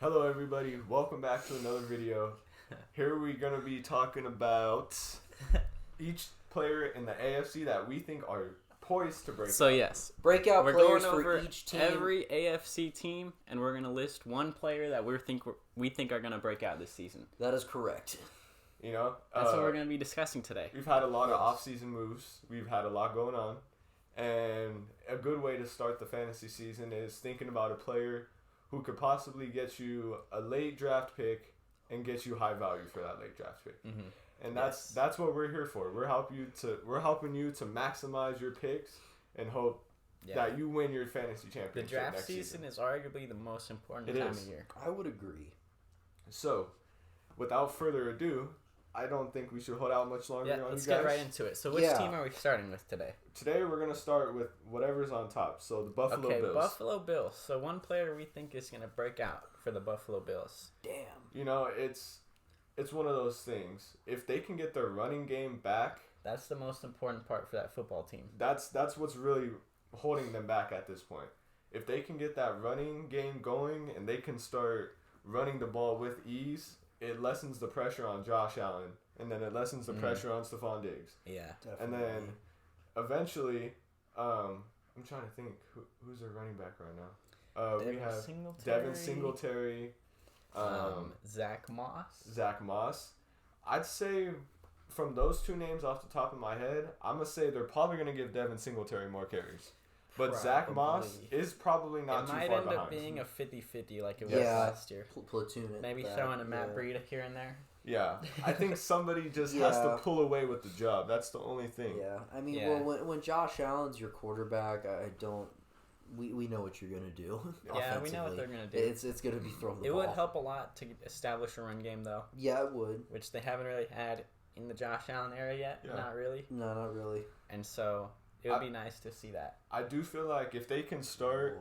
Hello everybody, welcome back to another video. Here we're going to be talking about each player in the AFC that we think are poised to break So out. yes, breakout we're players going over for each team. every AFC team, and we're gonna list one player that we think are gonna break out this season. That is correct. You know, That's what we're gonna be discussing today. We've had a lot of off-season moves. We've had a lot going on. And a good way to start the fantasy season is thinking about a player who could possibly get you a late draft pick and get you high value for that late draft pick. Mm-hmm. And that's what we're here for. We're helping you to maximize your picks and hope that you win your fantasy championship. The draft next season is arguably the most important time of year. I would agree. So, without further ado, I don't think we should hold out much longer on you guys. Let's get right into it. So which team are we starting with today? Today we're going to start with whatever's on top. So the Buffalo Bills. Buffalo Bills. So one player we think is going to break out for the Buffalo Bills. Damn. You know, it's one of those things. If they can get their running game back, that's the most important part for that football team. That's what's really holding them back at this point. If they can get that running game going and they can start running the ball with ease, it lessens the pressure on Josh Allen, and then it lessens the pressure on Stephon Diggs. Yeah, definitely. And then eventually, I'm trying to think who's their running back right now. We have Devin Singletary, Zach Moss. I'd say from those two names off the top of my head, I'm gonna say they're probably gonna give Devin Singletary more carries. But Zach Moss is probably not too far behind. It might end up being a 50-50 like it was last year. Platoon it. Maybe throwing a Matt Breida here and there. Yeah. I think somebody just has to pull away with the job. That's the only thing. Yeah. I mean, well, when Josh Allen's your quarterback, we know what you're going to do. Yeah, we know what they're going to do. It's going to be throwing the ball. It would help a lot to establish a run game, though. Yeah, it would. Which they haven't really had in the Josh Allen era yet. Yeah. Not really. No, not really. And so it would be nice to see that. I do feel like if they can start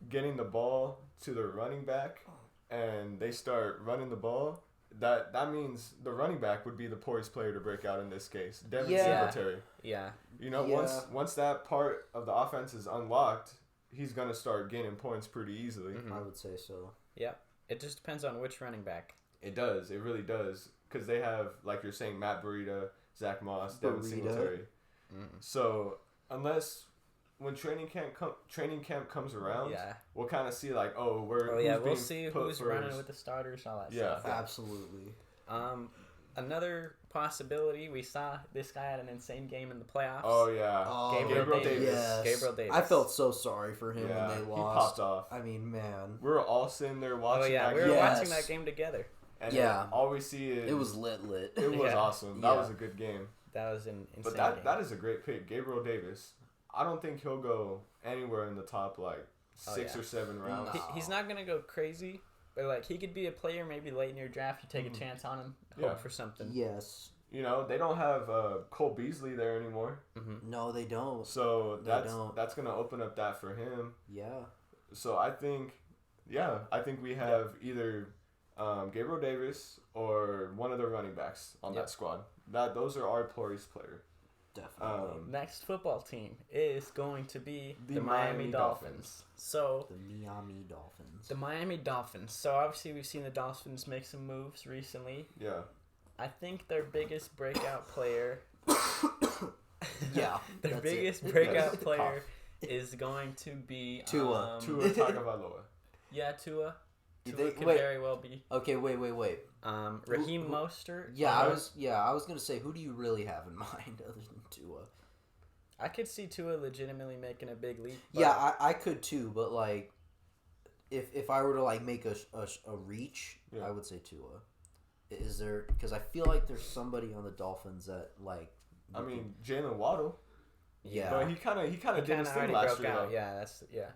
getting the ball to their running back and they start running the ball, that means the running back would be the poised player to break out in this case. Devin Singletary. Yeah. You know, once that part of the offense is unlocked, he's going to start gaining points pretty easily. Mm-hmm. I would say so. Yeah. It just depends on which running back. It does. It really does. Because they have, like you're saying, Matt Breida, Zach Moss, Devin Singletary. So unless when training camp comes around, we'll kind of see like, we'll see who's running with the starters, all that stuff. Yeah, absolutely. Another possibility, we saw this guy had an insane game in the playoffs. Oh yeah, Gabriel Davis. Yes. Gabriel Davis. I felt so sorry for him when they lost. He popped off. I mean, man, we were all sitting there watching. Oh yeah, we were watching that game together. And all we see is it was lit. It was awesome. That was a good game. That was an insane game. But that is a great pick, Gabriel Davis. I don't think he'll go anywhere in the top like 6 or 7 rounds. He's not gonna go crazy, but like he could be a player maybe late in your draft. You take a chance on him, hope for something. Yes. You know they don't have Cole Beasley there anymore. Mm-hmm. No, they don't. So that's gonna open up that for him. Yeah. So I think we have either Gabriel Davis or one of the running backs on that squad. Those are our poised player. Definitely. Next football team is going to be the Miami Dolphins. So the Miami Dolphins. So obviously we've seen the Dolphins make some moves recently. Yeah. I think their biggest breakout player. Their biggest breakout player is going to be Tua. Tua Tagovailoa. Yeah, Tua. Tua could very well be. Okay, wait. Raheem Mostert. Yeah, I was gonna say, who do you really have in mind other than Tua? I could see Tua legitimately making a big leap. Yeah, I could too, but like, if I were to like make a reach, I would say Tua. Is there? Because I feel like there's somebody on the Dolphins that like. I mean, Jalen Waddle. Yeah, but he kind of did his thing last year. Out. Yeah,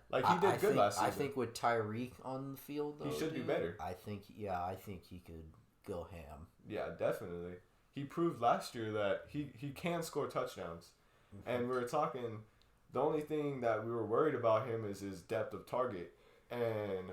like he did good last season. I think with Tyreek on the field, though, he should do better. I think he could go ham. Yeah, definitely. He proved last year that he can score touchdowns, and we were talking. The only thing that we were worried about him is his depth of target, and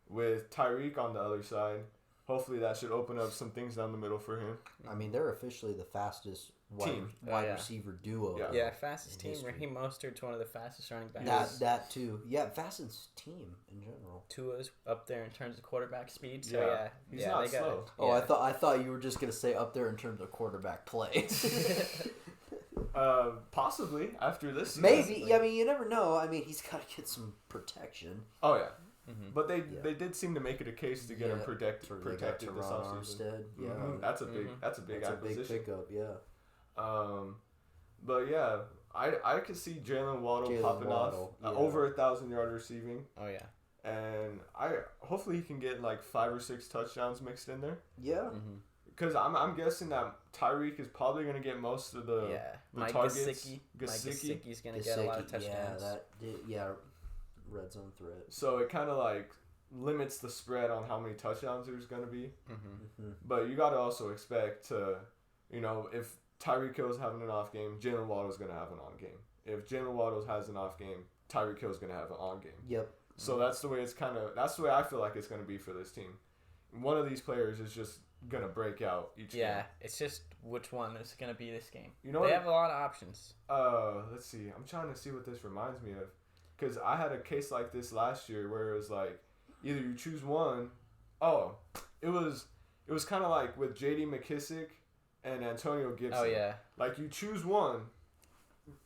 with Tyreek on the other side, hopefully that should open up some things down the middle for him. I mean, they're officially the fastest wide receiver duo. Yeah, fastest team. Raheem Mostert's one of the fastest running backs. That too. Yeah, fastest team in general. Tua's up there in terms of quarterback speed. So he's not slow. Oh, I thought you were just gonna say up there in terms of quarterback play. Possibly after this season. Maybe. Yeah, I mean, you never know. I mean, he's got to get some protection. Oh yeah. Mm-hmm. But they did seem to make it a case to get him protected this offseason. Yeah, that's a big acquisition. Big pickup. Yeah. But yeah, I could see Jalen Waddle popping off over 1,000 yard receiving. Oh yeah. And hopefully he can get like 5 or 6 touchdowns mixed in there. Yeah. Because I'm guessing that Tyreek is probably going to get most of the targets. Gesicki's going to get a lot of touchdowns. Red zone threat. So it kind of like limits the spread on how many touchdowns there's going to be. But you got to also expect to, if Tyreek Hill's having an off game, Jalen Waddle's going to have an on game. If Jalen Waddle has an off game, Tyreek Hill's going to have an on game. Yep. So that's the way I feel like it's going to be for this team. One of these players is just going to break out each game. Yeah, it's just which one is going to be this game. They have a lot of options. Let's see. I'm trying to see what this reminds me of. Because I had a case like this last year where it was like, either you choose one. Oh, it was kind of like with J.D. McKissick and Antonio Gibson. Oh, yeah. Like, you choose one.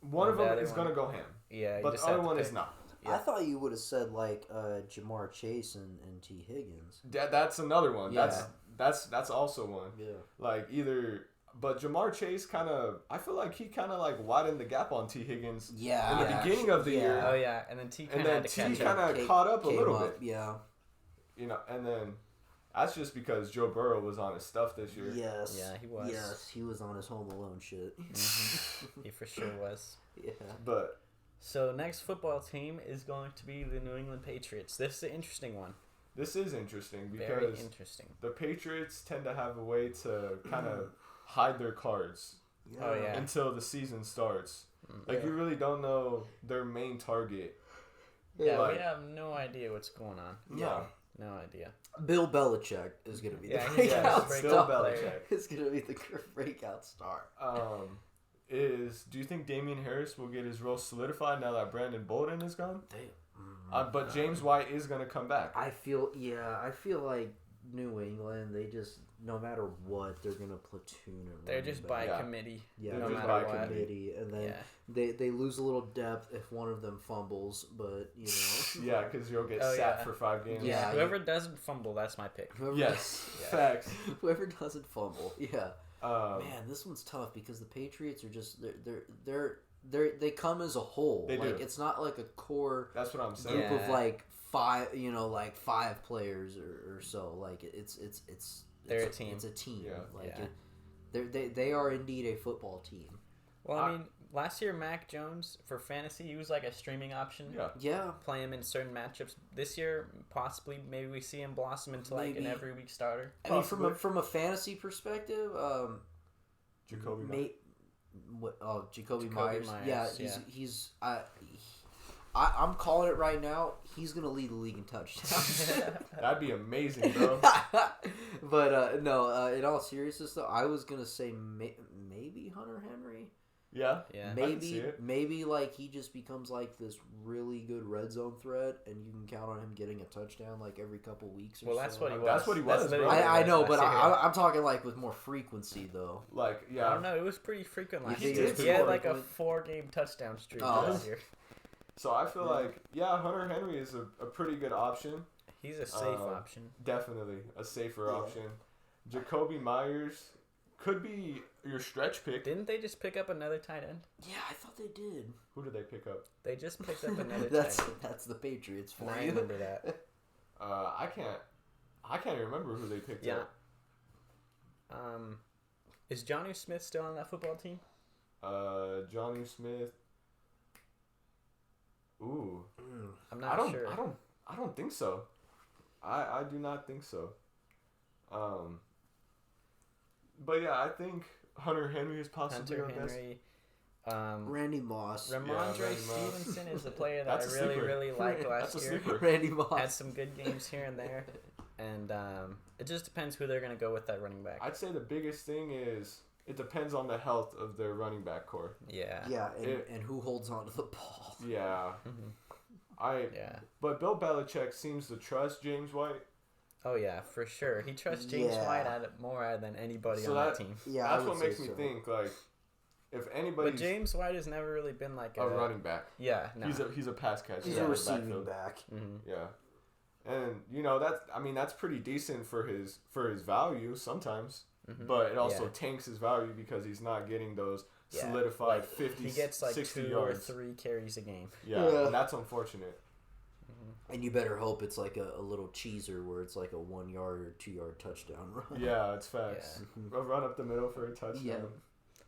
One of them is going to go ham. Yeah, but the other one is not. Yeah. I thought you would have said, like, Jamar Chase and T. Higgins. That's another one. Yeah. That's also one. Yeah. Like, either... But Jamar Chase I feel like he kind of like widened the gap on T. Higgins in the beginning of the year. Oh, yeah. And then T kind of caught up a little bit. Yeah. And then that's just because Joe Burrow was on his stuff this year. Yes. Yeah, he was. Yes, he was on his Home Alone shit. He for sure was. Yeah. But... So next football team is going to be the New England Patriots. This is an interesting one. This is interesting because very interesting. The Patriots tend to have a way to kind of hide their cards until the season starts. Like, you really don't know their main target. Yeah, we have no idea what's going on. Yeah. No idea. Bill Belichick is going to be the breakout star. Bill Belichick is going to be the breakout star. Do you think Damian Harris will get his role solidified now that Brandon Bolden is gone? But James White is going to come back. I feel like New England, they just, no matter what, they're going to platoon it. They're just by committee. Yeah, no just matter by committee. And then they lose a little depth if one of them fumbles, but, Yeah, because you'll get sat for 5 games. Yeah, whoever doesn't fumble, that's my pick. Facts. Whoever doesn't fumble, man, this one's tough because the Patriots are just, they come as a whole. They do. It's not like a core. That's what I'm saying. Group of like 5 players or so. Like they're a team. It's a team. They are indeed a football team. Well, I mean, last year Mac Jones for fantasy, he was like a streaming option. Yeah. Play him in certain matchups. This year, possibly, maybe we see him blossom into like an every week starter. I mean, from a fantasy perspective, Jacoby Myers. Jacoby Myers. Yeah, he's I'm calling it right now. He's gonna lead the league in touchdowns. That'd be amazing, bro. But no. In all seriousness, though, I was gonna say maybe Hunter Henry. Yeah. Maybe like he just becomes like this really good red zone threat, and you can count on him getting a touchdown like every couple weeks. Or that's so. what he was. That's what he was. I know, but I'm talking like with more frequency though. Like I don't know. It was pretty frequent last year. He had like a 4-game touchdown streak last year. So I feel like Hunter Henry is a pretty good option. He's a safe option. Definitely a safer option. Jacoby Myers could be your stretch pick. Didn't they just pick up another tight end? Yeah, I thought they did. Who did they pick up? They just picked up another tight end. That's the Patriots for you. I remember that. I can't remember who they picked up. Is Jonnu Smith still on that football team? Jonnu Smith. Ooh. I'm not sure. I don't think so. I do not think so. But yeah, I think Hunter Henry is possibly our best. Randy Moss. Ramondre Stevenson is a player that I really liked last year. Randy Moss had some good games here and there, And it just depends who they're going to go with that running back. I'd say the biggest thing is it depends on the health of their running back core. Yeah. Yeah, and who holds on to the ball. Yeah. Yeah. But Bill Belichick seems to trust James White. Oh, yeah, for sure. He trusts James White more than anybody on that team. Yeah, that's what makes me think, like, if anybody. But James White has never really been like a running back. Yeah, no. He's a pass catcher. He's a receiving back. Mm-hmm. Yeah. And that's pretty decent for his value sometimes, but it also tanks his value because he's not getting those solidified 50, 60 yards. He gets like 2 or 3 carries a game. Yeah, and that's unfortunate. And you better hope it's like a little cheeser where it's like a 1 yard or 2 yard touchdown run. Yeah, it's facts. A run up the middle for a touchdown. Yeah.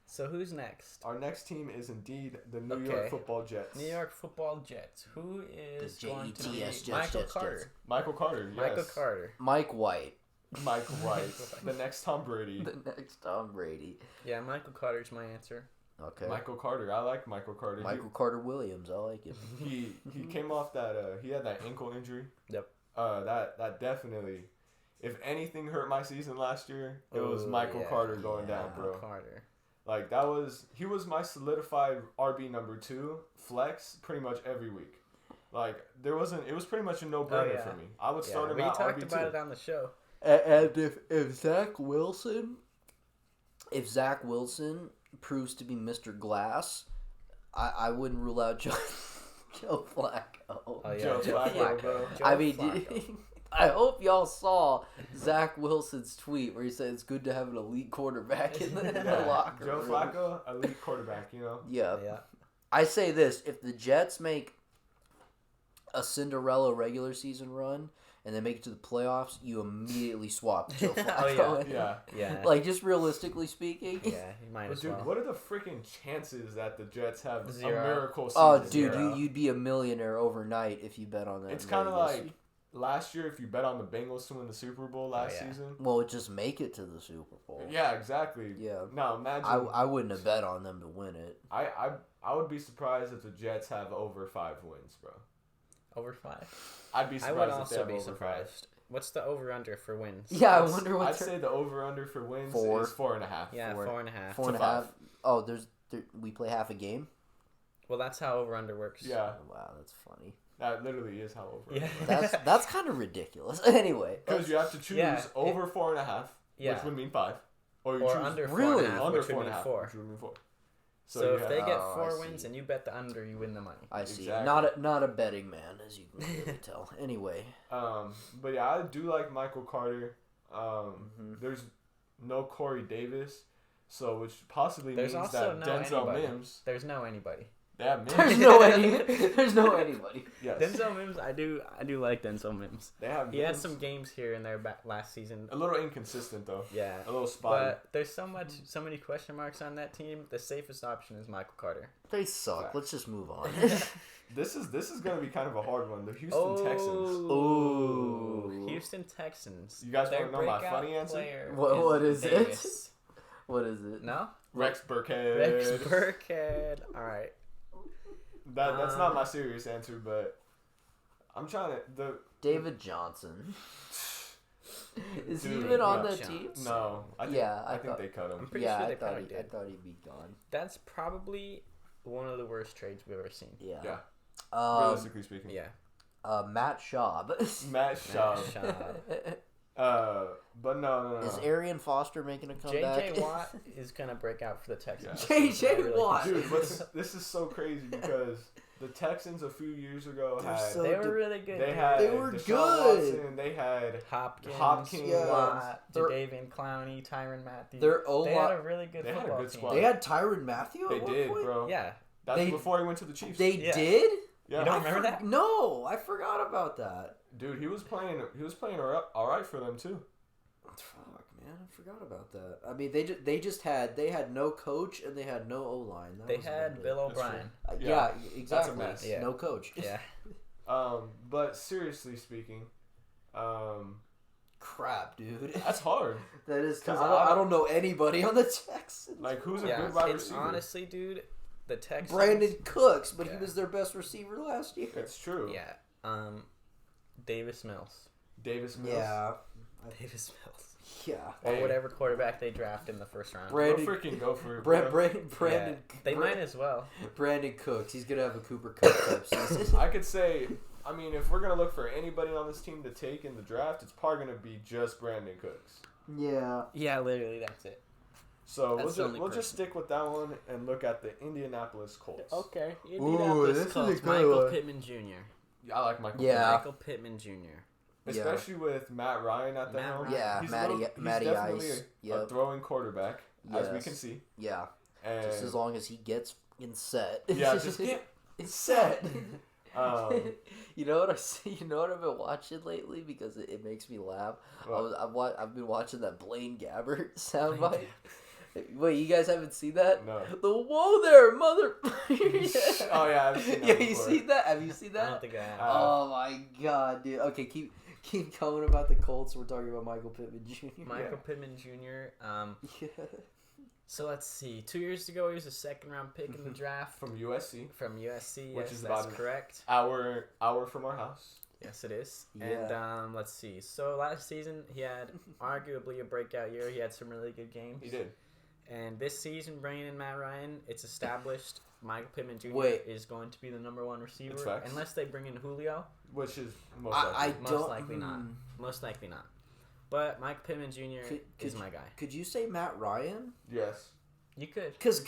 So who's next? Our next team is indeed the New York Football Jets. New York Football Jets. Who is going to be Jets, Michael Carter? Michael Carter, yes. Michael Carter. Mike White. Michael White. The next Tom Brady. Yeah, Michael Carter's my answer. Okay. Michael Carter. I like Michael Carter. Carter Williams. I like it. He came off that he had that ankle injury. Yep. That definitely, if anything hurt my season last year, it was Michael Carter going down, bro. Carter. Like he was my solidified RB number 2 flex pretty much every week. Like it was pretty much a no-brainer for me. I would start him out RB2. We talked about it on the show. And if Zach Wilson proves to be Mr. Glass, I wouldn't rule out Joe Flacco. Oh, yeah. Joe Flacco, bro. I mean, I hope y'all saw Zach Wilson's tweet where he said it's good to have an elite quarterback in the locker room. Joe Flacco, elite quarterback, you know? Yeah. I say this, if the Jets make a Cinderella regular season run and they make it to the playoffs, you immediately swap Joe Flacco. Yeah. Like, just realistically speaking. Yeah, he might as well. Dude, what are the freaking chances that the Jets have 0. a miracle season? Oh, dude, you'd be a millionaire overnight if you bet on that. It's kind of like last year if you bet on the Bengals to win the Super Bowl last season. Well, just make it to the Super Bowl. Yeah, exactly. Yeah. Now, imagine. I wouldn't have bet on them to win it. I would be surprised if the Jets have over 5 wins, bro. Over 5? I'd be surprised. I would also be surprised. What's the over-under for wins? Yeah, I wonder what. I'd say the over-under for wins is 4.5. Yeah, 4.5. 4.5. Oh, we play half a game? Well, that's how over-under works. Yeah. Wow, that's funny. That literally is how over-under works. That's kind of ridiculous. Anyway. Because you have to choose over 4.5, which would mean 5. Or choose under 4.5, under which would mean 4. Which would mean 4. So if they get 4 wins and you bet the under, you win the money. I see. Exactly. Not a betting man, as you can really tell. Anyway. But yeah, I do like Michael Carter. There's no Corey Davis, so which possibly means that Denzel Mims. There's no anybody. Yeah, Mims. There's no anybody. Yes. Denzel Mims, I do like Denzel Mims. He had some games here and there back last season. A little inconsistent though. Yeah. A little spotty. But there's so many question marks on that team. The safest option is Michael Carter. They suck. Let's just move on. This is gonna be kind of a hard one. The Houston Texans. Oh. Houston Texans. You guys want to know my funny answer? What is it? What is it? No? Rex Burkhead. All right. That's not my serious answer, but I'm trying to David Johnson. Is he even on the team? No, I think they cut him. I'm pretty sure I thought he'd be gone. That's probably one of the worst trades we've ever seen. Yeah. Realistically speaking. Yeah. Matt Schaub. But no. Is Arian Foster making a comeback? J.J. Watt is going to break out for the Texans. Yeah. J.J. Watt. Dude, this is so crazy because the Texans a few years ago they were really good. They were good. Watson, they had Hopkins, Watt, Jadavian Clowney, Tyrann Matthew. They had a really good football team. Squad. They had Tyrann Matthew at one point? bro. Yeah. That's before he went to the Chiefs. They did? Yeah. You don't remember that? No, I forgot about that. Dude, he was playing all right for them too. Fuck, man, I forgot about that. I mean, they had no coach and they had no O-line. They had Bill O'Brien. Yeah, exactly. That's a mess. Yeah. No coach. Yeah. But seriously speaking, crap, dude. That's hard. That is because I don't know anybody on the Texans. Like, who's a good wide receiver? Honestly, dude, the Texans. Brandon Cooks, but he was their best receiver last year. It's true. Yeah. Davis Mills. Davis Mills. Yeah. Davis Mills. Yeah. Or whatever quarterback they draft in the first round. Brandon, go for it. Brandon. They might as well. Brandon Cooks. He's gonna have a Cooper Cup type season. I could say, I mean, if we're gonna look for anybody on this team to take in the draft, it's probably gonna be just Brandon Cooks. Yeah. Yeah, literally, that's it. So we'll just stick with that one and look at the Indianapolis Colts. Okay. Indianapolis Colts. Michael Pittman Jr. I like Michael. Yeah. Michael Pittman Jr. Especially with Matt Ryan at the helm. Yeah, he's Matty definitely Ice. a throwing quarterback, as we can see. Yeah. And just as long as he gets in set. Yeah, just get set. You know what I see? You know what I've been watching lately because it makes me laugh. I've been watching that Blaine Gabbert soundbite. Wait, you guys haven't seen that? No. The whoa there, mother. Oh yeah, I've seen that. Yeah, you seen that? Have you seen that? I don't think I have. Oh my god, dude. Okay, keep going about the Colts. We're talking about Michael Pittman Jr. Michael Pittman Jr. Yeah. So let's see. 2 years ago, he was a second-round pick in the draft From USC. Which is that's correct. Hour from our house. Yes, it is. Yeah. And let's see. So last season, he had arguably a breakout year. He had some really good games. He did. And this season, bringing in Matt Ryan, it's established Michael Pittman Jr. is going to be the number one receiver. Unless they bring in Julio. Which is most likely. Most likely not. But Mike Pittman Jr. is my guy. Could you say Matt Ryan? Yes. You could. Because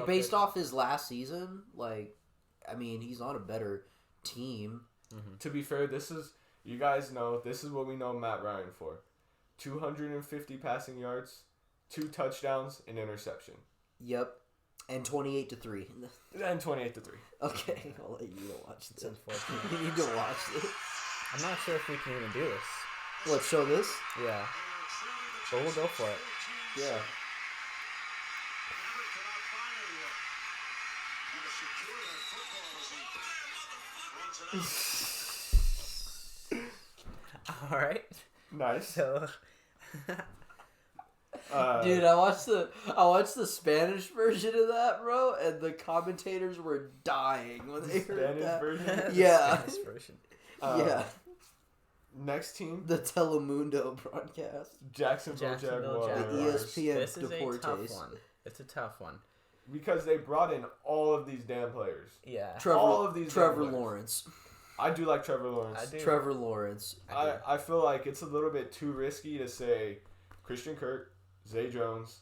based off his last season, he's on a better team. Mm-hmm. To be fair, you guys know, this is what we know Matt Ryan for. 250 passing yards, 2 touchdowns, an interception. Yep. And 28-3. And 28-3. Okay, I'll let you watch this. Unfortunate. You need to watch this. I'm not sure if we can even do this. Let's show this? Yeah. But we'll go for it. Yeah. All right. Nice. So, dude, I watched the Spanish version of that, bro, and the commentators were dying when they heard that. Version? Yeah. Spanish version. Yeah. Next team, the Telemundo broadcast. Jacksonville Jaguars. The ESPN This is Deportes. a tough one. It's a tough one. Because they brought in all of these damn players. Yeah. Trevor Lawrence. I do like Trevor Lawrence. I do. Trevor Lawrence. I feel like it's a little bit too risky to say Christian Kirk, Zay Jones.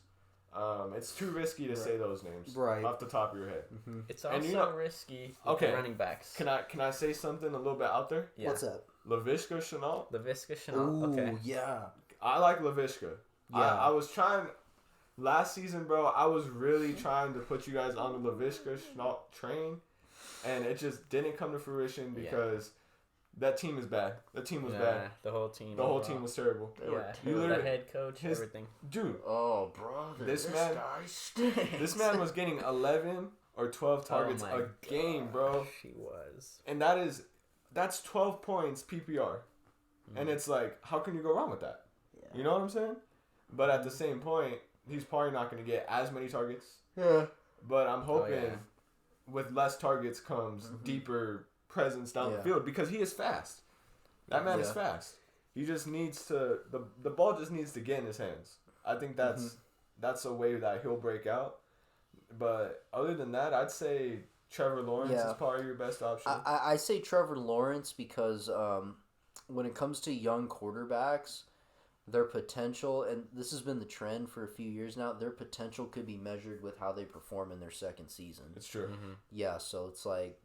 It's too risky to say those names off the top of your head. Mm-hmm. It's also risky with running backs. Can I say something a little bit out there? Yeah. What's that? Laviska Shenault. Ooh, okay. Yeah. I like Laviska. Yeah. I was trying last season, bro. I was really trying to put you guys on the Laviska Shenault train, and it just didn't come to fruition because that team is bad. The team was bad. The whole team. The whole team was terrible. The head coach, everything. Dude. Oh, brother. This guy stinks. This man was getting 11 or 12 targets a game, bro. He was. And that's 12 points PPR. And it's like, how can you go wrong with that? Yeah. You know what I'm saying? But at the same point, he's probably not going to get as many targets. Yeah. But I'm hoping with less targets comes deeper presence down the field because he is fast. That man is fast. He just needs to the ball just needs to get in his hands. I think that's a way that he'll break out. But other than that, I'd say Trevor Lawrence is probably your best option. I say Trevor Lawrence because when it comes to young quarterbacks, their potential, and this has been the trend for a few years now, their potential could be measured with how they perform in their second season. It's true. Mm-hmm. Yeah, so it's like,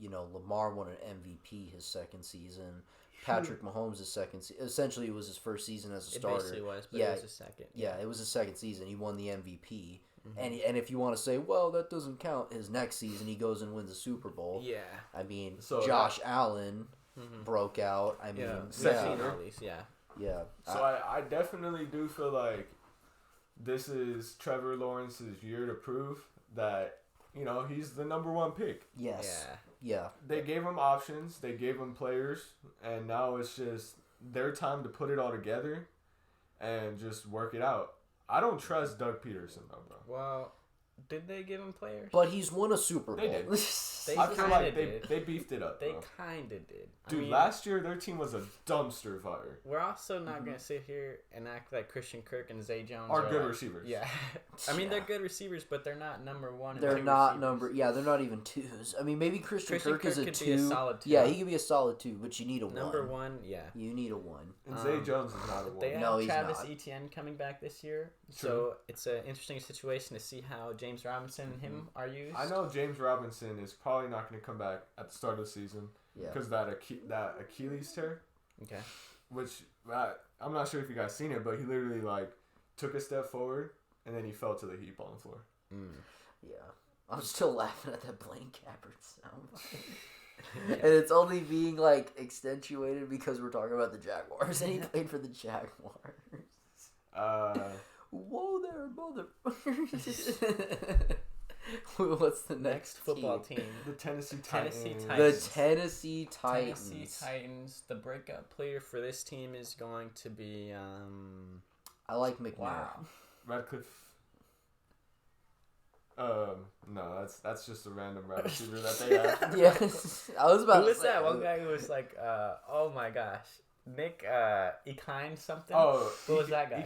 Lamar won an MVP his second season. Patrick Mahomes' second season. Essentially, it was his first season as a starter. It basically was, but it was his second. Yeah, it was his second season. He won the MVP. Mm-hmm. And if you want to say, well, that doesn't count, his next season he goes and wins a Super Bowl. Yeah. I mean, Josh Allen broke out. I mean, at least, Yeah. So I definitely do feel like this is Trevor Lawrence's year to prove that, he's the number one pick. Yes. Yeah. They gave him options. They gave him players. And now it's just their time to put it all together and just work it out. I don't trust Doug Peterson, though, bro. Well, did they give him players? But he's won a Super Bowl. They did. I feel like they beefed it up. They kind of did. Dude, last year their team was a dumpster fire. We're also not going to sit here and act like Christian Kirk and Zay Jones are good receivers. Yeah. I mean, they're good receivers, but they're not number one. They're not yeah, they're not even twos. I mean, maybe Christian Kirk is a 2. Be a solid 2. Yeah, he could be a solid 2, but you need a 1. Number 1, yeah. You need a 1. And Zay Jones is not a 1. They have Travis Etienne coming back this year, so it's an interesting situation to see how James Robinson and him are used. I know James Robinson is probably not going to come back at the start of the season because that Achilles tear. Okay. Which I'm not sure if you guys seen it, but he literally took a step forward and then he fell to the heap on the floor. Yeah, I'm still laughing at that Blaine Gabbert sound. And it's only being accentuated because we're talking about the Jaguars, and he played for the Jaguars. Whoa there, motherfuckers! What's the next football team? The Tennessee Titans. The Tennessee Titans. Tennessee Titans. The breakout player for this team is going to be. I like McNair. Wow. Radcliffe. No, that's just a random wide receiver that they have. Yes, I was about. Who was that one guy who was oh my gosh, Nick Ekine something? Oh, what was that guy?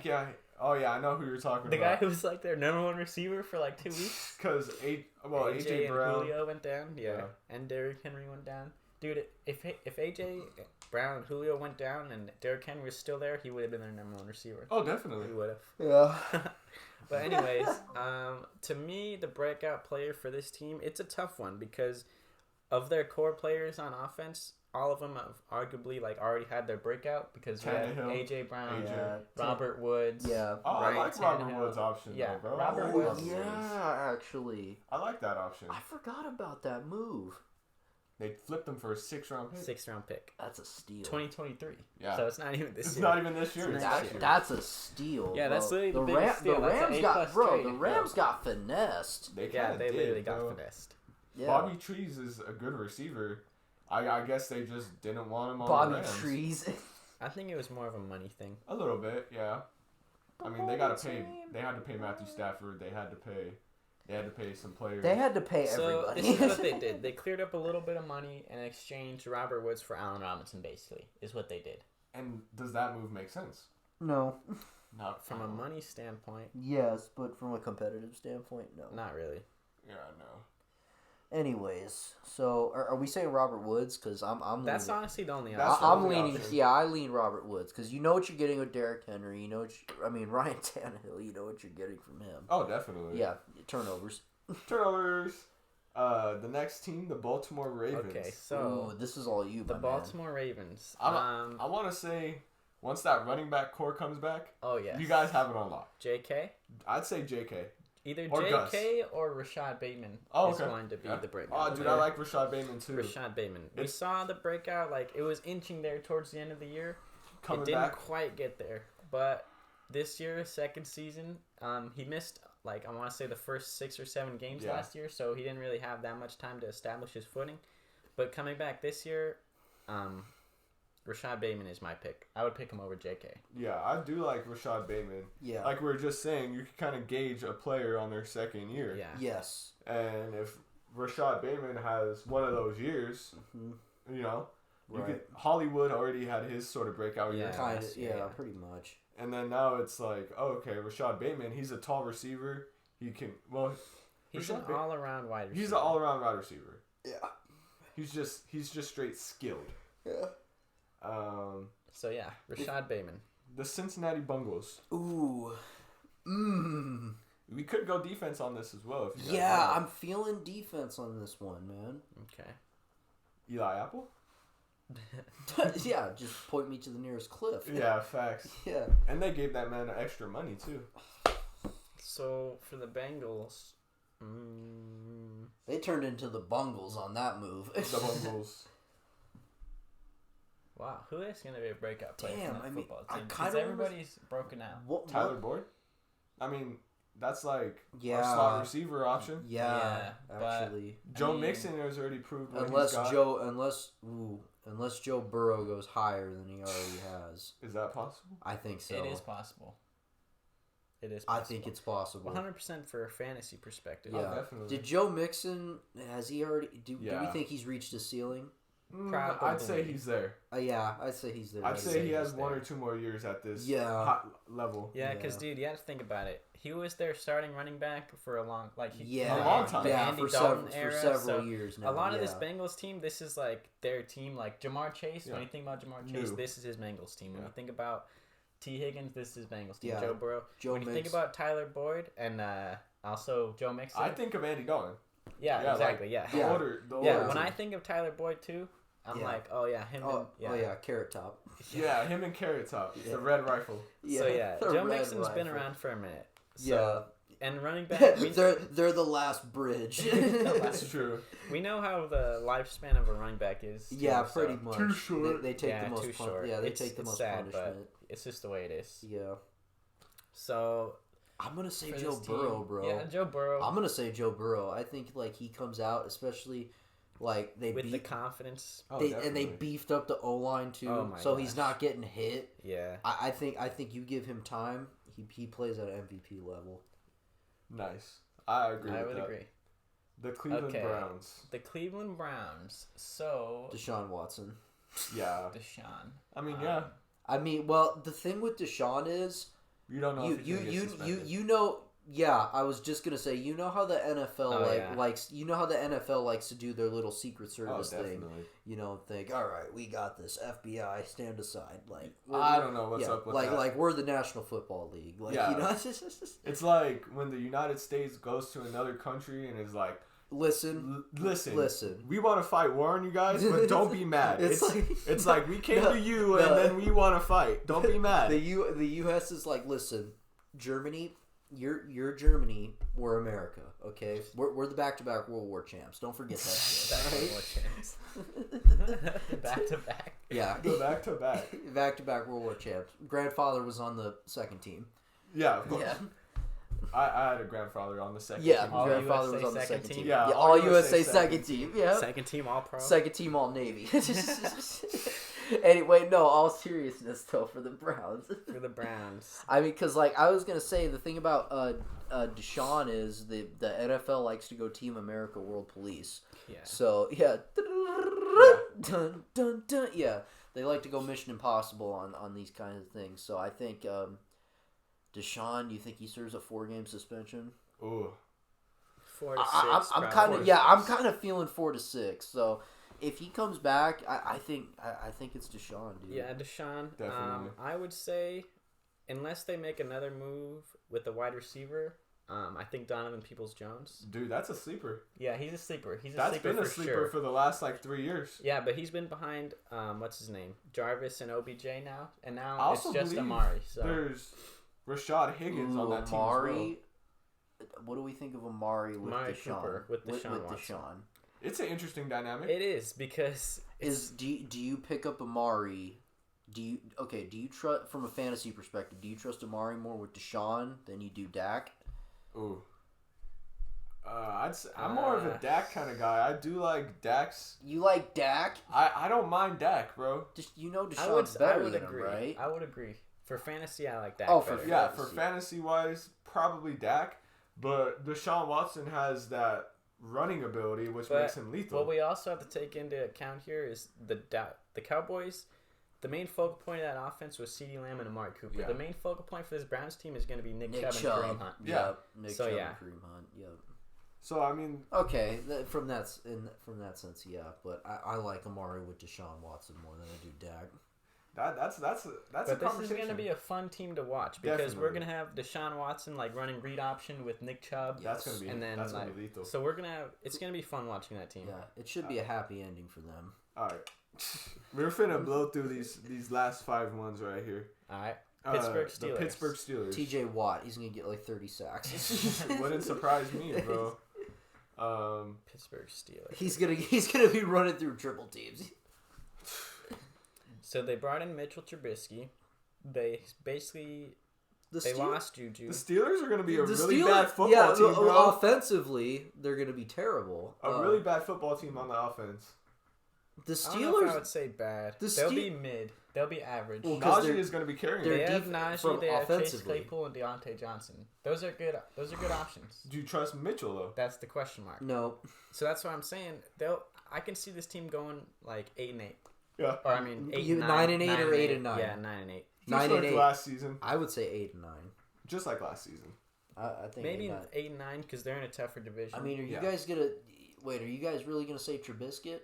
Oh yeah, I know who you're talking about. The guy who was their number 1 receiver for 2 weeks. Because AJ Brown and Julio went down, and Derrick Henry went down. Dude, if AJ Brown and Julio went down and Derrick Henry was still there, he would have been their number 1 receiver. Oh, definitely. He would have. Yeah. But anyways, to me, the breakout player for this team, it's a tough one because of their core players on offense. All of them have arguably already had their breakout because you had AJ Brown, Robert Woods. Yeah. Oh, I like Robert Woods' option. Yeah, though, bro. Robert Woods. Yeah, actually. I like that option. I forgot about that move. They flipped him for a 6th-round pick. 6th-round pick. That's a steal. 2023. Yeah. So it's not even this year. It's not even this year. That's a steal. Yeah, bro. that's literally the biggest steal. The Rams got finessed. They literally got finessed. Yeah. Bobby Trees is a good receiver. I guess they just didn't want him on Bobby the Rams. Trees. I think it was more of a money thing. A little bit, yeah. I mean, they had to pay Matthew Stafford. They had to pay some players. They had to pay everybody. So this is what they did. They cleared up a little bit of money and exchanged Robert Woods for Allen Robinson, basically, is what they did. And does that move make sense? No. Not from a money standpoint. Yes, but from a competitive standpoint, no. Not really. Yeah, no. Anyways, so are we saying Robert Woods? Because I'm. That's leaning, honestly the only option. I'm leaning. Option. Yeah, I lean Robert Woods because you know what you're getting with Derrick Henry. You know, Ryan Tannehill. You know what you're getting from him. Oh, definitely. Yeah, turnovers. The next team, the Baltimore Ravens. Okay, so this is all you. The Baltimore Ravens. I want to say once that running back core comes back. Oh yeah. You guys have it on lock. JK. I'd say JK. Either JK or Rashad Bateman is going to be the breakout. Oh, dude, I like Rashad Bateman too. Rashad Bateman. We saw the breakout, it was inching there towards the end of the year. Coming it didn't back. quite get there. But this year, second season, he missed, I want to say the first 6 or 7 games last year, so he didn't really have that much time to establish his footing. But coming back this year, Rashad Bateman is my pick. I would pick him over JK. Yeah, I do like Rashad Bateman. Yeah. Like we were just saying, you can kind of gauge a player on their second year. Yeah. Yes. And if Rashad Bateman has one of those years, you know, Hollywood already had his sort of breakout year. Yeah, pretty much. And then now it's okay, Rashad Bateman, he's a tall receiver. He can, he's an all-around wide receiver. He's an all-around wide receiver. Yeah. He's just straight skilled. Yeah. So yeah, Rashad Bateman. The Cincinnati Bengals. Ooh. We could go defense on this as well. If you I'm feeling defense on this one, man. Okay. Eli Apple? Yeah, just point me to the nearest cliff. Yeah, facts. Yeah. And they gave that man extra money, too. So, for the Bengals... They turned into the Bungles on that move. The Bengals. Wow, who is going to be a breakout player for the football team? Because everybody's broken out. Tyler Boyd? I mean, that's our slot receiver option. Yeah, actually. Joe Mixon has already proved what unless Joe Burrow goes higher than he already has. Is that possible? I think so. It is possible. It is possible. I think it's possible. 100% for a fantasy perspective. Yeah, definitely. Did Joe Mixon? Has he already? Do we think he's reached his ceiling? Probably. I'd say he's there. Yeah, I'd say he's there. I'd say he has 1 or 2 more years at this hot level. Yeah, because dude, you have to think about it. He was their starting running back for a long, a long time. Yeah, for several years now. A lot of this Bengals team, this is like their team. Like Jamar Chase. When you think about Jamar Chase, this is his Bengals team. When you think about T. Higgins, this is his Bengals team. Joe Burrow. When you think about Tyler Boyd and also Joe Mixon, I think of Andy Dalton. Yeah, exactly. Like, the order. When I think of Tyler Boyd too, I'm like, oh yeah, him. Carrot Top. Yeah, him and Carrot Top. The red rifle. Yeah, so Joe Mixon's been around for a minute. So, and running back, they're the last bridge. That's true. We know how the lifespan of a running back is. Yeah, pretty much. Too short. They take the most. Too short. Yeah, they take the most punishment. But it's just the way it is. Yeah. So I'm gonna say Joe Burrow, bro. Yeah, Joe Burrow. I'm gonna say Joe Burrow. I think he comes out, especially with the confidence. They beefed up the O-line too, he's not getting hit. Yeah. I think you give him time, he plays at an MVP level. Nice. I agree. I with would that. agree. The Cleveland Browns. The Cleveland Browns. So Deshaun Watson. Yeah. Deshaun. I mean, yeah. Well, the thing with Deshaun is you don't know if he's gonna get suspended. You know. Yeah, I was just gonna say, you know how the NFL likes, you know how the NFL likes to do their little Secret Service thing. You know, think, all right, we got this. FBI, stand aside. Like, I don't know what's up with that. Like we're the National Football League. Like, you know, it's like when the United States goes to another country and is like, listen. We want to fight war on you guys, but don't be mad. It's like we came to you and then we want to fight. Don't be mad. The U.S. is like, listen, Germany. You're Germany. We're America. Okay, we're the back-to-back World War champs. Don't forget that shit. Back to back. Yeah, back to back. Back-to-back World War champs. Grandfather was on the second team. Yeah, of course. Yeah. I had a grandfather on the second team. Grandfather was on the second team. Yeah, all USA second team. Yeah, second team all pro. Second team all Navy. Anyway, no, all seriousness though, for the Browns. I mean, because I was gonna say, the thing about Deshaun is the NFL likes to go Team America World Police. Yeah. So dun dun dun. Yeah, they like to go Mission Impossible on these kinds of things. So I think Deshaun, you think he serves a 4-game suspension? Ooh. 4 to 6. I'm kind of feeling 4 to 6. So. If he comes back, I think it's Deshaun, dude. Yeah, Deshaun. Definitely. I would say, unless they make another move with the wide receiver, I think Donovan Peoples-Jones. Dude, that's a sleeper. Yeah, he's a sleeper. That's been a sleeper for the last 3 years. Yeah, but he's been behind what's his name, Jarvis and OBJ now, and now it's just Amari. So there's Rashad Higgins on that team as well. What do we think of Amari with Deshaun? Cooper, with Deshaun. It's an interesting dynamic. It is, because do you pick up Amari? Do you trust, from a fantasy perspective, do you trust Amari more with Deshaun than you do Dak? Ooh. I'm more of a Dak kind of guy. I do like Dak's. You like Dak? I don't mind Dak, bro. Deshaun's better than him, right? I would agree. For fantasy, I like Dak better. For fantasy-wise, probably Dak. But Deshaun Watson has that running ability, which makes him lethal. What we also have to take into account here is the Cowboys. The main focal point of that offense was CeeDee Lamb and Amari Cooper. Yeah. The main focal point for this Browns team is going to be Nick Chubb and Kareem Hunt. Yeah, Nick Chubb and Kareem Hunt. Yep. So I mean, okay, from that sense, yeah. But I like Amari with Deshaun Watson more than I do Dak. That's a conversation. This is going to be a fun team to watch because we're going to have Deshaun Watson running read option with Nick Chubb. That's going to be lethal. So it's going to be fun watching that team. Yeah, it should be a happy ending for them. All right, we're finna blow through these last 5 ones right here. All right, Pittsburgh Steelers. The Pittsburgh Steelers. T.J. Watt, he's going to get 30 sacks. Wouldn't surprise me, bro. Pittsburgh Steelers. He's gonna be running through triple teams. So they brought in Mitchell Trubisky. They basically lost Juju. The Steelers are going to be a really bad football team, bro. Offensively, they're going to be terrible. A really bad football team on the offense. The I don't know if I Steelers. would say bad. They'll be mid. They'll be average. Well, Najee is going to be carrying. They have Najee. They have Chase Claypool and Deontay Johnson. Those are good options. Do you trust Mitchell though? That's the question mark. No. So that's what I'm saying. I can see this team going like 8-8. Yeah. Or I mean 9-8 or 8-9. Yeah, 9-8. 9-8 last season. I would say 8-9. Just like last season. I think maybe 8-9 because they're in a tougher division. I mean, are you guys gonna wait? Are you guys really gonna say Trubisky?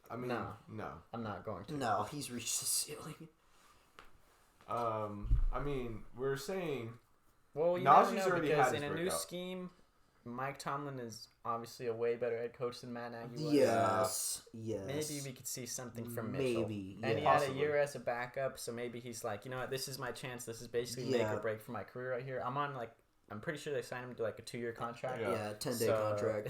I mean, no, I'm not going to. No, he's reached the ceiling. I mean, we're saying. Well, you Najee's never know already because had in a his new breakout. scheme, Mike Tomlin is obviously a way better head coach than Matt Nagy was. Yes. Maybe we could see something from Mitchell. Maybe. And he Possibly. had a year as a backup, so maybe he's like, you know what, this is my chance. This is basically make or break for my career right here. I'm pretty sure they signed him to like a 2-year contract. Yeah, 10-day contract.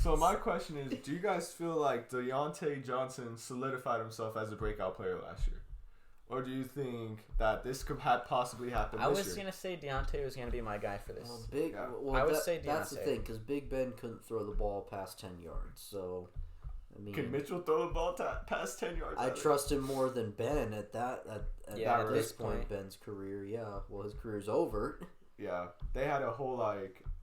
So my question is, do you guys feel like Deontay Johnson solidified himself as a breakout player last year? Or do you think that this could possibly happen I this was year? going to say Deontay was going to be my guy for this. I would say that's the Deontay. thing, because Big Ben couldn't throw the ball past 10 yards. So, I mean, Can Mitchell throw the ball past 10 yards? I trust him more than Ben at this point in Ben's career. Yeah, well, his career's over. Yeah, they had a whole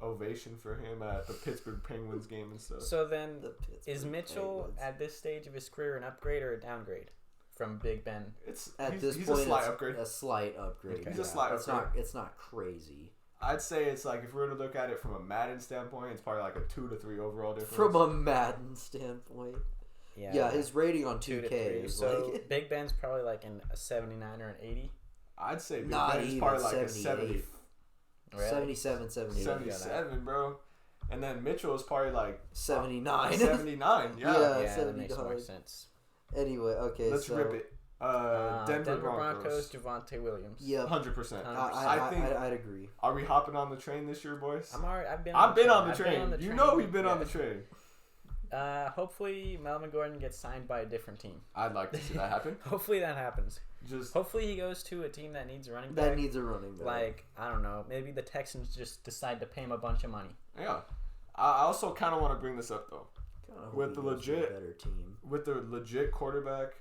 ovation for him at the Pittsburgh Penguins game and stuff. So then, is Mitchell at this stage of his career an upgrade or a downgrade from Big Ben? He's a slight upgrade. A slight upgrade. Okay. He's a slight upgrade. It's not crazy. I'd say it's like, if we were to look at it from a Madden standpoint, it's probably like a 2 to 3 overall difference. From a Madden standpoint. Yeah, his rating on 2K is so like... Big Ben's probably like a 79 or an 80? I'd say Big Ben's probably like a 70. Really? 77, 77, bro. And then Mitchell is probably like 79. 79, yeah. That makes more sense. Anyway, okay, Let's rip it. Denver Broncos. Javonte Williams. Yeah, 100%. I'd agree. Are we hopping on the train this year, boys? I've been on the train. You know we've been on the train. Hopefully Melvin Gordon gets signed by a different team. I'd like to see that happen. Hopefully that happens. Hopefully he goes to a team that needs a running back. That needs a running back. Like, I don't know, maybe the Texans just decide to pay him a bunch of money. Yeah. I also kind of want to bring this up though. With the legit quarterback,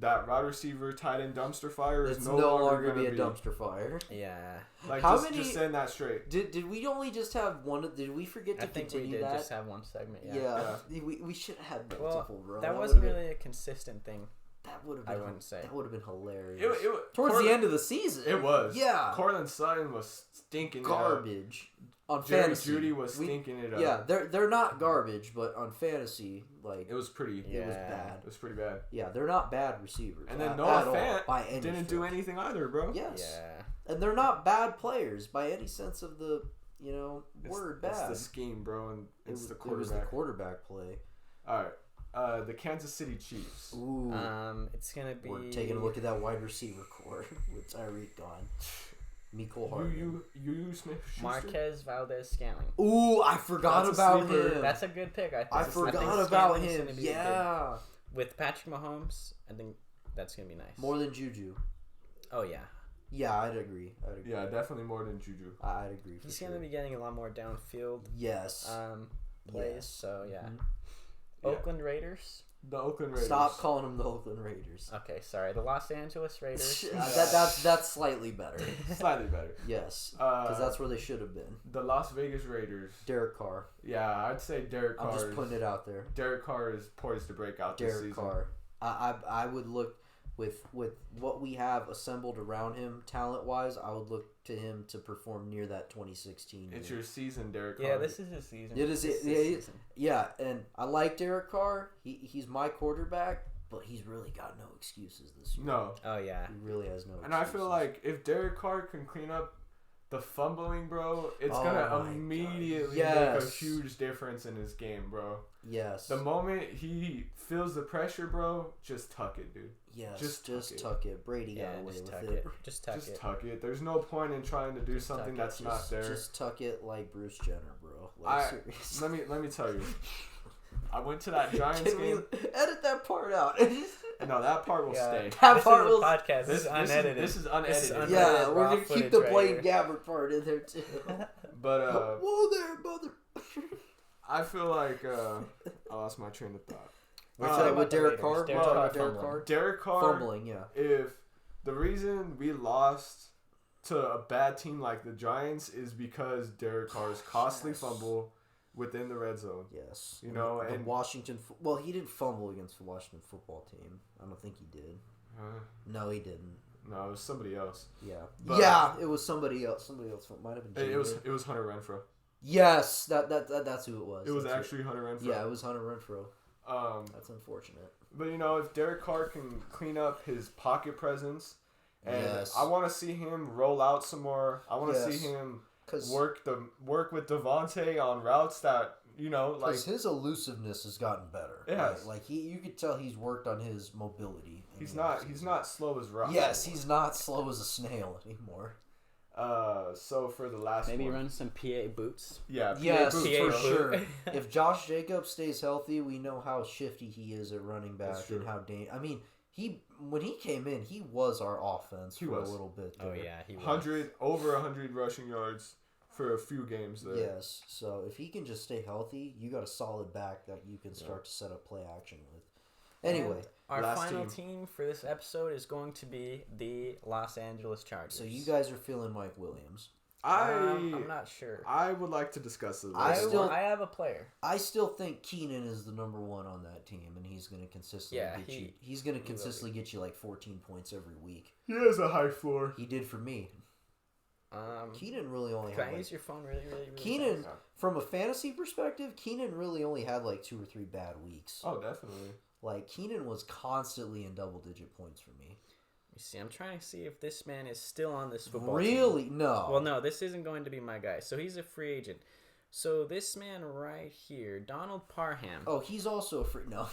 that wide receiver tight end dumpster fire is no longer going to be a dumpster fire. Yeah. Like, just saying that straight. Did we only just have one? Did we forget to continue that? I think we did just have one segment. Yeah. We should have had multiple. Well, that wasn't really a consistent thing. That would have been. I wouldn't say. That would have been hilarious. Towards the end of the season. It was. Yeah. Cortland Sutton was stinking garbage. On Jerry fantasy, Jeudy was stinking it up. Yeah, they're not garbage, but on fantasy, like it was pretty. It was bad. It was pretty bad. Yeah, they're not bad receivers. And then Noah Fant didn't do anything either, bro. Yes. Yeah. And they're not bad players by any sense of the word bad. It's the scheme, bro, and it's the quarterback. It was the quarterback play. All right. The Kansas City Chiefs. Ooh. It's gonna be. We're taking a look at that wide receiver core with Tyreek gone. Mecole Hardman. You Smith. Marquez Valdez-Scantling. Ooh, I forgot about him. That's a good pick. I forgot about him. Yeah. With Patrick Mahomes, I think that's gonna be nice. More than Juju. Oh yeah. Yeah, I'd agree. Yeah, definitely more than Juju. I'd agree. He's gonna be getting a lot more downfield. Yes. Plays. Yes. So yeah. Mm-hmm. Oakland Raiders. The Oakland Raiders. Stop calling them the Oakland Raiders. Okay, sorry. The Los Angeles Raiders. That's slightly better. Slightly better. Yes, because that's where they should have been. The Las Vegas Raiders. Derek Carr. Yeah, I'd say Derek Carr. I'm just putting it out there. Derek Carr is poised to break out this season. Derek Carr. I would look with what we have assembled around him talent wise. I would look to him to perform near that 2016. It's your season, Derek Carr. Yeah, this is his season. It is. Yeah, and I like Derek Carr. He's my quarterback, but he's really got no excuses this year. No. Oh yeah. He really has no. And I feel like if Derek Carr can clean up the fumbling, bro, it's gonna immediately make a huge difference in his game, bro. Yes. The moment he feels the pressure, bro, just tuck it, dude. Yes. Just tuck it. Brady got away with it. Just tuck it. There's no point in trying to do something that's not there. Just tuck it like Bruce Jenner, bro. Like, seriously. Let me tell you. I went to that Giants game. Edit that part out. No, that part will stay. That part will. Podcast. This is unedited. This is unedited. Yeah, we're gonna keep the Blaine Gabbert part in there too. But whoa there, mother. I feel like I lost my train of thought. with Derek Carr? Derek Carr fumbling, yeah. If the reason we lost to a bad team like the Giants is because Derek Carr's costly fumble within the red zone. Yes. You know, the and Washington... Well, he didn't fumble against the Washington football team. I don't think he did. No, he didn't. No, it was somebody else. Yeah. Yeah, it was somebody else. Somebody else. Might have been It was Hunter Renfrow. Yes, that's who it was. It was actually Hunter Renfrow. Yeah, it was Hunter Renfrow. That's unfortunate. But, you know, if Derek Carr can clean up his pocket presence, and I want to see him roll out some more. I want to see him work with Devontae on routes that, you know, like... Because his elusiveness has gotten better. Yes. Like you could tell he's worked on his mobility. He's not slow as rock. Yes, he's not slow as a snail anymore. So for the last maybe run some PA boots. Yeah, yes, boots for sure. If Josh Jacobs stays healthy, we know how shifty he is at running back and how when he came in, he was our offense for a little bit there. Oh yeah, he was. Over 100 rushing yards for a few games there. Yes, so if he can just stay healthy, you got a solid back that you can start to set up play action with. Anyway, our final team for this episode is going to be the Los Angeles Chargers. So you guys are feeling Mike Williams. I'm not sure. I would like to discuss this. I have a player. I still think Keenan is the number one on that team, and he's going to consistently get you. He's going to consistently get you like 14 points every week. He has a high floor. He did for me. Keenan really only had. Can I use your phone really Keenan, from a fantasy perspective, Keenan really only had like 2 or 3 bad weeks. Oh, definitely. Like, Keenan was constantly in double-digit points for me. Let me see. I'm trying to see if this man is still on this football Really? team. No. Well, no, this isn't going to be my guy. So he's a free agent. So this man right here, Donald Parham. Oh, he's also a free... No.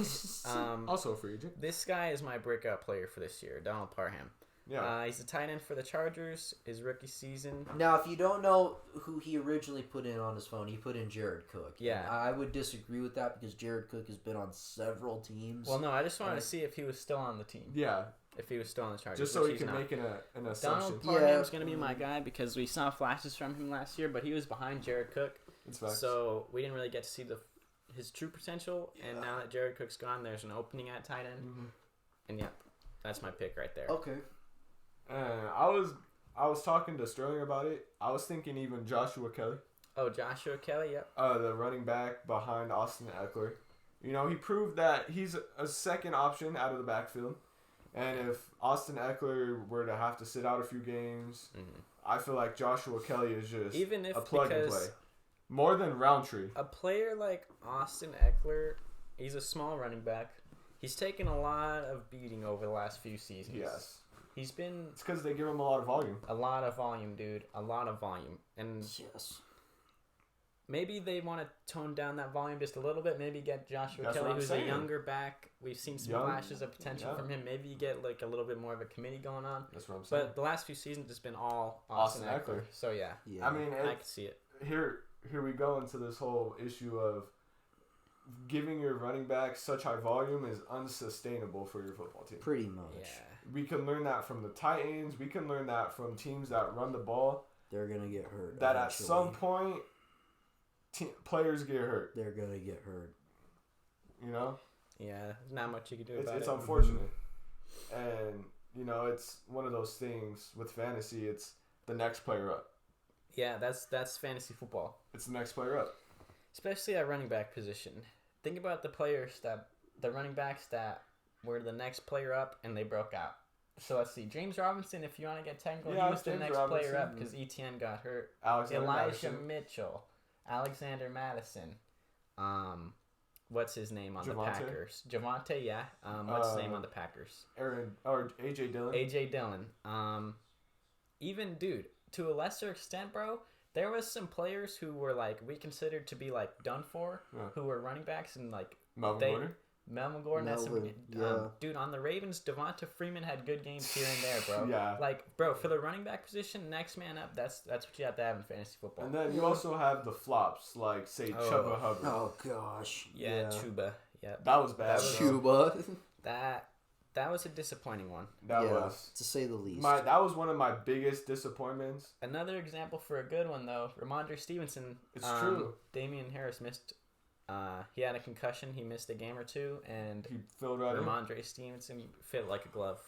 Also a free agent. This guy is my breakout player for this year, Donald Parham. Yeah. He's a tight end for the Chargers, his rookie season. Now, if you don't know who he originally put in on his phone, he put in Jared Cook. Yeah. And I would disagree with that because Jared Cook has been on several teams. Well, no, I just wanted to see if he was still on the team. Yeah. If he was still on the Chargers. Just so he can make an assumption. Donald Parham's going to be my guy because we saw flashes from him last year, but he was behind Jared Cook. So we didn't really get to see his true potential. Yeah. And now that Jared Cook's gone, there's an opening at tight end. Mm-hmm. And that's my pick right there. Okay. I was talking to Sterling about it. I was thinking even Joshua Kelly. Oh, Joshua Kelly, yep. The running back behind Austin Eckler. You know, he proved that he's a second option out of the backfield. And if Austin Eckler were to have to sit out a few games, I feel like Joshua Kelly is just a plug and play. More than Roundtree. A player like Austin Eckler, he's a small running back. He's taken a lot of beating over the last few seasons. Yes. He's been... It's because they give him a lot of volume. A lot of volume, dude. A lot of volume. And maybe they want to tone down that volume just a little bit. Maybe get Joshua Kelly, who's a younger back. We've seen some flashes of potential from him. Maybe you get like a little bit more of a committee going on. That's what I'm saying. But the last few seasons, it's been all Austin Eckler. So, yeah. I mean, I can see it. Here we go into this whole issue of giving your running back such high volume is unsustainable for your football team. Pretty much. Yeah. We can learn that from the Titans. We can learn that from teams that run the ball. They're going to get hurt. That eventually. At some point, players get hurt. They're going to get hurt. You know? Yeah, not much you can do about it. It's unfortunate. And, you know, it's one of those things with fantasy. It's the next player up. Yeah, that's fantasy football. It's the next player up. Especially at running back position. Think about the running backs that were the next player up and they broke out. So let's see. James Robinson, if you want to get technical, he was the next player up because Etienne got hurt. Elijah Mitchell. Alexander Madison. What's his name on the Packers? Javonte, yeah. What's his name on the Packers? AJ Dillon. AJ Dillon. Even, dude, to a lesser extent, bro, there was some players who were like we considered to be like done for, who were running backs and like Melvin Gordon. Dude, on the Ravens, Devonta Freeman had good games here and there, bro. Yeah. Like, bro, for the running back position, next man up, that's what you have to have in fantasy football. And then you also have the flops, like, say, Chuba Hubbard. Oh, gosh. Yeah, Chuba. Yeah. That was bad. Chuba. That was a disappointing one. That was. To say the least. That was one of my biggest disappointments. Another example for a good one, though, Ramondre Stevenson. It's true. Damian Harris missed He had a concussion. He missed a game or two, and he filled right Ramondre Stevenson fit like a glove.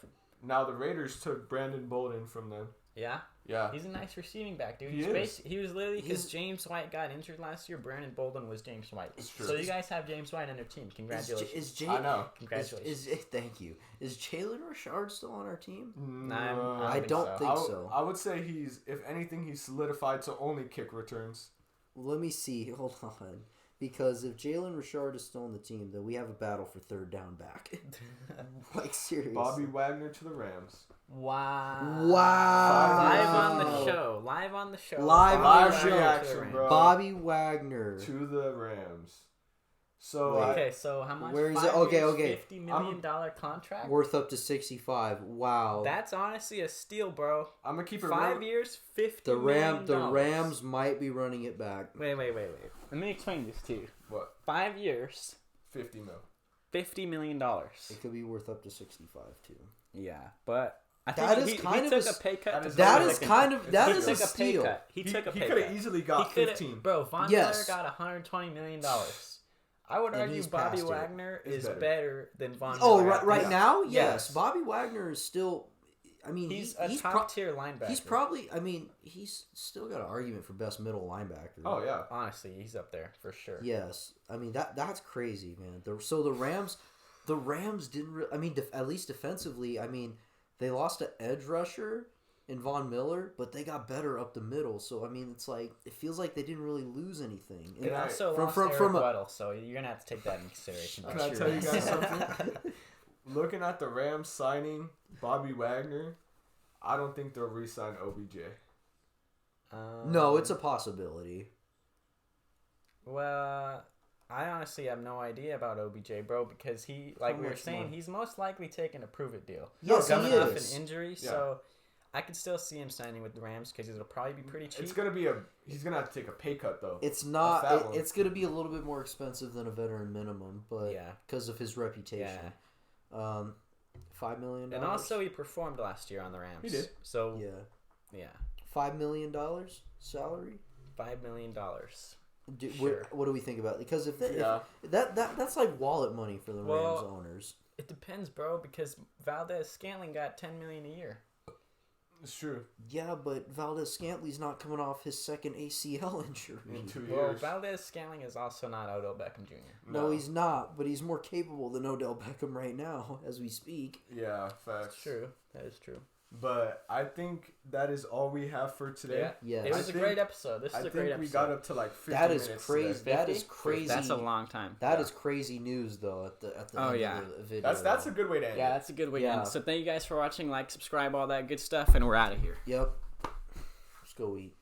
Now the Raiders took Brandon Bolden from them. Yeah? Yeah. He's a nice receiving back, dude. He was literally, because James White got injured last year, Brandon Bolden was James White. So you guys have James White on your team. Congratulations. I know. Congratulations. Thank you. Is Jalen Richard still on our team? No, I don't think so. I would say if anything, he's solidified to only kick returns. Let me see. Hold on. Because if Jalen Richard is still on the team, then we have a battle for third down back. Like, seriously. Bobby Wagner to the Rams. Wow. Live on the show. Live reaction, bro. Bobby Wagner. To the Rams. So so how much? Where is it? Okay. $50 million contract? Worth up to 65. Wow. That's honestly a steal, bro. I'm going to keep it 5 years, $50 million. The Rams might be running it back. Wait. Let me explain this to you. What? 5 years. 50 mil. $50 million. It could be worth up to 65 too. Yeah, but I think he took a pay cut. That is a steal. He took a pay cut. He could have easily got 15. Bro, Von Miller got $120 million. I would argue Bobby Wagner is better than Von Miller. Oh, right now? Yes. Bobby Wagner is still... I mean, he's a top-tier linebacker. He's probably... I mean, he's still got an argument for best middle linebacker. Oh, yeah. Honestly, he's up there for sure. Yes. I mean, that's crazy, man. So the Rams didn't... I mean, at least defensively, I mean, they lost an edge rusher in Von Miller, but they got better up the middle. So, I mean, it's like... It feels like they didn't really lose anything. They also lost Eric Weddle, so you're going to have to take that into consideration. Can I tell you guys something? Looking at the Rams signing Bobby Wagner, I don't think they'll re-sign OBJ. No, it's a possibility. Well, I honestly have no idea about OBJ, bro, because he, like we were saying, he's most likely taking a prove-it deal. Yes, coming he off is. An injury, so I could still see him signing with the Rams because it'll probably be pretty cheap. He's gonna have to take a pay cut though. It's not. It's gonna be a little bit more expensive than a veteran minimum, but because of his reputation. Yeah. $5 million. And also, he performed last year on the Rams. He did. So yeah. $5 million salary. $5 million. What do we think about it? Because if that's like wallet money for the Rams owners. It depends, bro. Because Valdez-Scantling got $10 million a year. It's true. Yeah, but Valdez-Scantling's not coming off his second ACL injury. In 2 years. Well, Valdez-Scantling is also not Odell Beckham Jr. No, he's not, but he's more capable than Odell Beckham right now, as we speak. Yeah, facts. That's true. That is true. But I think that is all we have for today. Yeah. It was a great episode. This is a great episode. We got up to like 50 minutes. Crazy. That is crazy. That's a long time. That is crazy news, though, at the end of the video. That's a good way to end. Yeah, that's a good way to end. So thank you guys for watching. Like, subscribe, all that good stuff, and we're out of here. Yep. Let's go eat.